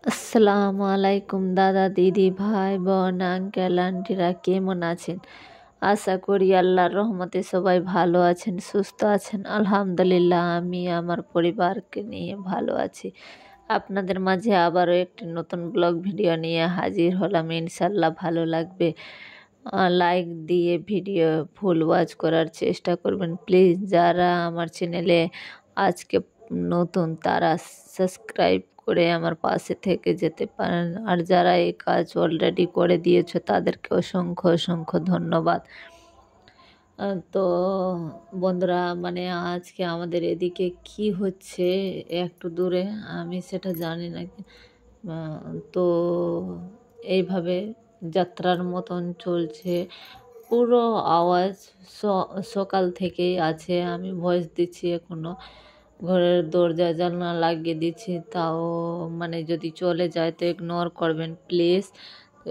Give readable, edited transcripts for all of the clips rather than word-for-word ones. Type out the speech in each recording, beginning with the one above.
আসসালামু আলাইকুম দাদা দিদি ভাই বোন আঙ্কেল আন্টিরা কেমন আছেন? আশা করি আল্লাহর রহমতে সবাই ভালো আছেন, সুস্থ আছেন। আলহামদুলিল্লাহ, আমি আমার পরিবারকে নিয়ে ভালো আছি। আপনাদের মাঝে আবারও একটি নতুন ব্লগ ভিডিও নিয়ে হাজির হলাম। ইনশাল্লাহ ভালো লাগবে। লাইক দিয়ে ভিডিও ফুল ওয়াচ করার চেষ্টা করবেন প্লিজ। যারা আমার চ্যানেলে আজকে নতুন তারা সাবস্ক্রাইব করে আমার পাশে থেকে যেতে পারেন, আর যারা এই কাজ অলরেডি করে দিয়েছে তাদেরকে অসংখ্য অসংখ্য ধন্যবাদ। তো বন্ধুরা, আজকে আমাদের এদিকে কি হচ্ছে একটু দূরে, আমি সেটা জানি না। তো এইভাবে যাত্রার মতন চলছে, পুরো আওয়াজ সকাল থেকেই আছে। আমি ভয়েস দিচ্ছি এখনো, ঘরের দরজা জানলা লাগিয়ে দিচ্ছি, তাও যদি চলে যায় তো ইগনোর করবেন প্লিজ।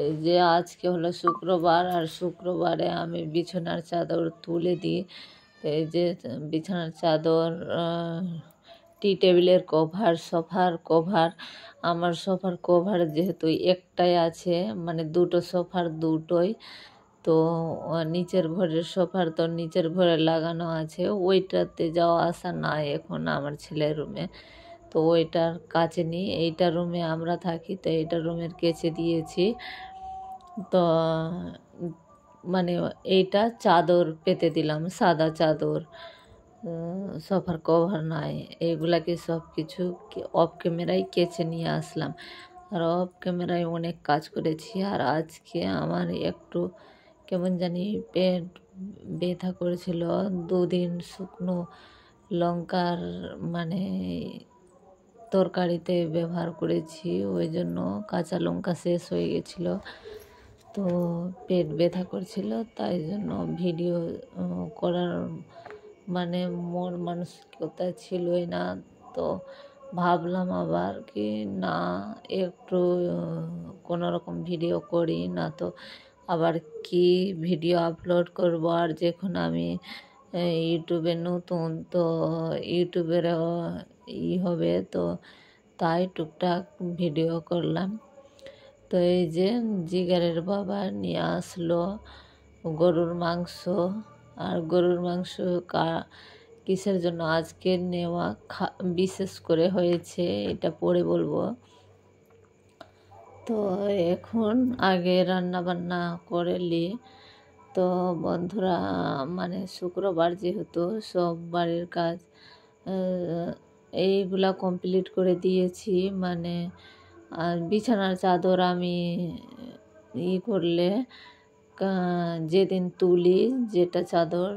এই যে আজকে হলো শুক্রবার, আর শুক্রবারে আমি বিছানার চাদর তুলে দিই। এই যে বিছানার চাদর, টি টেবিলের কভার, সোফার কভার। আমার সোফার কভার যেহেতু একটাই আছে, দুটো সোফার দুটোই, তো নিচের ঘরের সোফার তো নিচের ঘরে লাগানো আছে, ওইটাতে যাওয়া আসা নাই এখন আমার ছেলের রুমে, তো ওইটার কাছে নিই। এইটা রুমে আমরা থাকি, তো এইটা রুমের কেচে দিয়েছি। তো এইটা চাদর পেতে দিলাম, সাদা চাদর, সোফার কভার নাই। এইগুলাকে সব কিছু অফ ক্যামেরায় কেচে নিয়ে আসলাম, আর অফ ক্যামেরায় অনেক কাজ করেছি। আর আজকে আমার একটু কেমন জানি পেট ব্যথা করেছিল। দুদিন শুকনো লঙ্কার তরকারিতে ব্যবহার করেছি, ওই জন্য কাঁচা লঙ্কা শেষ হয়ে গেছিলো, তো পেট ব্যথা করছিল। তাই জন্য ভিডিও করার মন মানসিকতা ছিলই না। তো ভাবলাম আবার কি না, একটু কোনো রকম ভিডিও করি, না তো আবার কি ভিডিও আপলোড করব। আর যখন আমি ইউটিউবে নতুন, তো ইউটিউবেরও হবে, তো তাই টুকটাক ভিডিও করলাম। তো এই যে জিগারের বাবা নিয়ে আসলো গরুর মাংস, আর গরুর মাংস কিসের জন্য আজকে নেওয়া বিশেষ করে হয়েছে এটা পরে বলবো। তো এখন আগে রান্না বান্না করে নি। তো বন্ধুরা, শুক্রবার যেহেতু সব বাড়ির কাজ এইগুলা কমপ্লিট করে দিয়েছি। আর বিছানার চাদর আমি করলে যেদিন তুলি, যেটা চাদর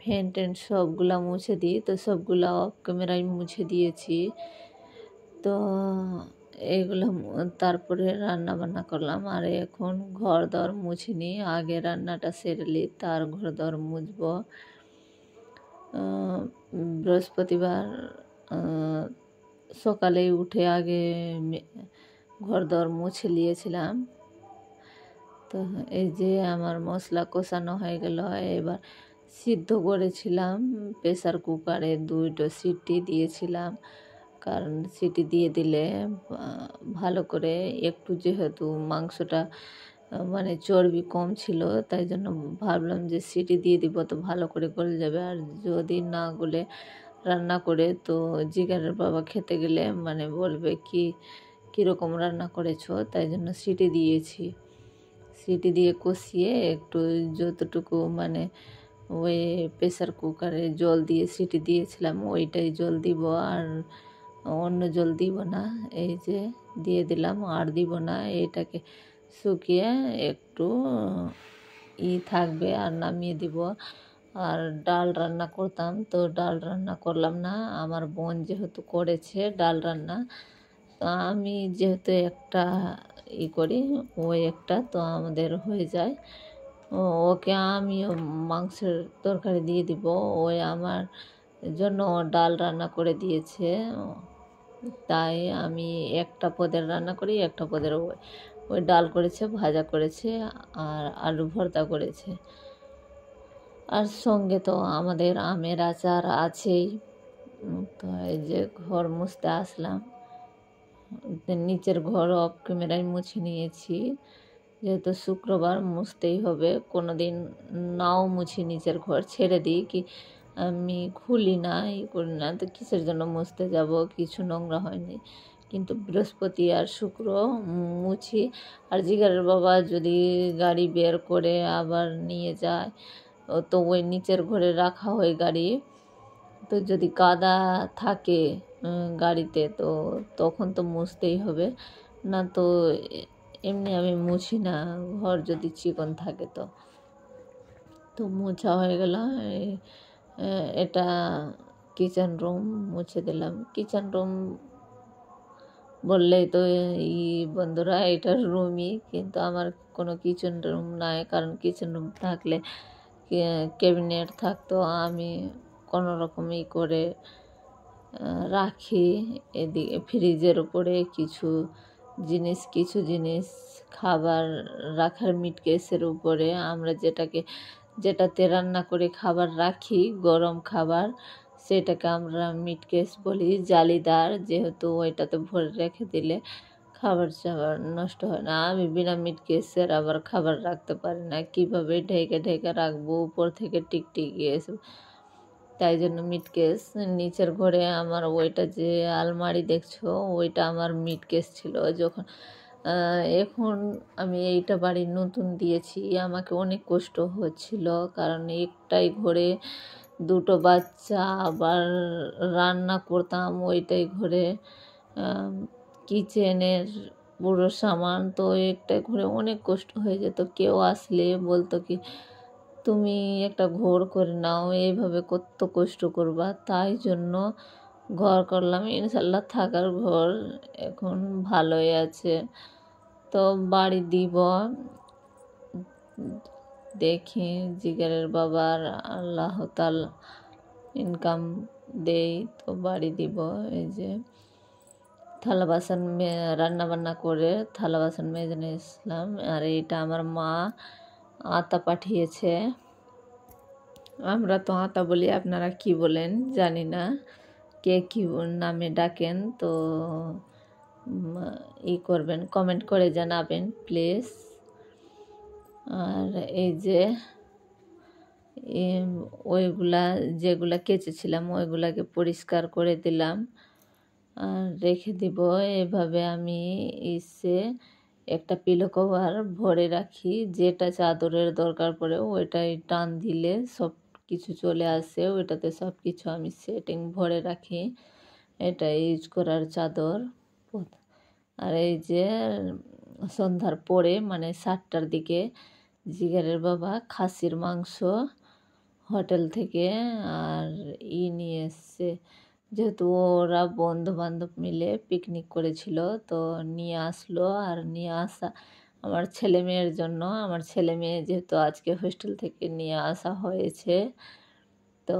ফ্যান ট্যান সবগুলা মুছে দিই, তো সবগুলা অফ ক্যামেরায় মুছে দিয়েছি। তো এইগুলো তারপরে রান্না বান্না করলাম। আর এখন ঘর দর মুছে নিই, আগে রান্নাটা সেরে নিই, তার ঘর দর মুছবো। বৃহস্পতিবার সকালে উঠে আগে ঘর দর মুছে নিয়েছিলাম। তো এই যে আমার মশলা কষানো হয়ে গেল। এবার সিদ্ধ করেছিলাম প্রেসার কুকারে, 2টো সিটি দিয়েছিলাম, কারণ সিটি দিয়ে দিলে ভালো করে, একটু যেহেতু মাংসটা চর্বি কম ছিল, তাই জন্য ভাবলাম যে সিটি দিয়ে দিব তো ভালো করে গলে যাবে। আর যদি না গলে রান্না করে, তো জিগারের বাবা খেতে গেলে বলবে কীরকম রান্না করেছো, তাই জন্য সিটি দিয়েছি। সিটি দিয়ে কষিয়ে একটু যতটুকু ওই প্রেসার কুকারে জল দিয়ে সিটি দিয়েছিলাম ওইটাই জল দিব, আর অন্য জল দিব না। এই যে দিয়ে দিলাম, আর দিব না। এটাকে শুকিয়ে একটু থাকবে, আর নামিয়ে দিব। আর ডাল রান্না করতাম, তো ডাল রান্না করলাম না। আমার বোন যেহেতু করেছে ডাল রান্না, তো আমি যেহেতু একটা করি, ওই একটা তো আমাদের হয়ে যায়। ওকে আমিও মাংসের তরকারি দিয়ে দিব, ওই আমার জন্য ডাল রান্না করে দিয়েছে। তাই আমি একটা পদের রান্না করি, একটা পদের ওই ডাল করেছে, ভাজা করেছে, আর আলু ভর্তা করেছে। আর সঙ্গে তো আমাদের আমের আচার আছেই। তো এই যে ঘর মুছতে আসলাম। নিচের ঘর অফ ক্যামেরায় মুছে নিয়েছি, যেহেতু শুক্রবার মুছতেই হবে। কোনো দিন নাও মুছি, নিচের ঘর ছেড়ে দিই, কি আমি খুলি না, করি না, তো কিসের জন্য মুছতে যাব, কিছু নোংরা হয়নি। কিন্তু বৃহস্পতি আর শুক্র মুছি। আর জিগারের বাবা যদি গাড়ি বের করে আবার নিয়ে যায়, তো ওই নিচের ঘরে রাখা হয় গাড়ি, তো যদি কাদা থাকে গাড়িতে, তো তখন তো মুছতেই হবে, না তো এমনি আমি মুছি না, ঘর যদি চিকন থাকে। তো মোছা হয়ে গেল। এটা কিচেন রুম মুছে দিলাম। কিচেন রুম বললেই তো বন্ধুরা এটা রুমই, কিন্তু আমার কোনো কিচেন রুম নাই, কারণ কিচেন রুম থাকলে ক্যাবিনেট থাকতো, আমি কোনো রকমই করে রাখি। এদিকে ফ্রিজের উপরে কিছু জিনিস খাবার রাখার মিটকেসের উপরে আমরা যেটাতে রান্না করে খাবার রাখি, গরম খাবার, সেটাকে আমরা মিটকেস বলি, জালিদার, যেহেতু ওইটাতে ভরে রেখে দিলে খাবার চাবার নষ্ট হয় না। আমি বিনা মিটকেসের আবার খাবার রাখতে পারি না, কীভাবে ঢেকে রাখবো, উপর থেকে টিকটিকি এসে, তাই জন্য মিটকেস। নিচের ঘরে আমার ওইটা যে আলমারি দেখছো, ওইটা আমার মিটকেস ছিল যখন। এখন আমি এইটা বাড়ি নতুন দিয়েছি, আমাকে অনেক কষ্ট হচ্ছিল, কারণ একটাই ঘরে দুটো বাচ্চা, আবার রান্না করতাম ওইটাই ঘরে, কিচেনের পুরো সামান, তো একটাই ঘরে অনেক কষ্ট হয়ে যেত। কেউ আসলে বলতো কি, তুমি একটা ঘর করে নাও, এইভাবে কত কষ্ট করবা, তাই জন্য ঘর করলাম। ইনশাল্লাহ থাকার ঘর এখন ভালোই আছে। তো বাড়ি দিব, দেখি জিগারের বাবার আল্লাহ তাআলা ইনকাম দেই তো বাড়ি দিব। এই যে থালা বাসন রান্না বান্না করে থালা বাসন মেজে নিয়েছিলাম। আর এইটা আমার মা আতা পাঠিয়েছে। আমরা তো আতা বলি, আপনারা কি বলেন জানি না, কে কী নামে ডাকেন, তো করবেন, কমেন্ট করে জানাবেন প্লিজ। আর এই যে ওইগুলা যেগুলা কেচেছিলাম ওইগুলাকে পরিষ্কার করে দিলাম আর রেখে দিব। এভাবে আমি একটা পিলো কভার ভরে রাখি, যেটা চাদরের দরকার পড়ে ওইটাই টান দিলে সব কিছু চলে আসে, ওইটাতে সব কিছু আমি সেটিং ভরে রাখি। এটা ইউজ করার চাদর। আর এই যে সন্ধ্যার পরে মানে 7টার দিকে জিগারের বাবা খাসির মাংস হোটেল থেকে আর নিয়ে এসছে, যেহেতু ওরা বন্ধু বান্ধব মিলে পিকনিক করেছিল, তো নিয়ে আসলো। আর নিয়ে আসা আমার ছেলে মেয়ের জন্য, আমার ছেলে মেয়ে যেহেতু আজকে হোস্টেল থেকে নিয়ে আসা হয়েছে, তো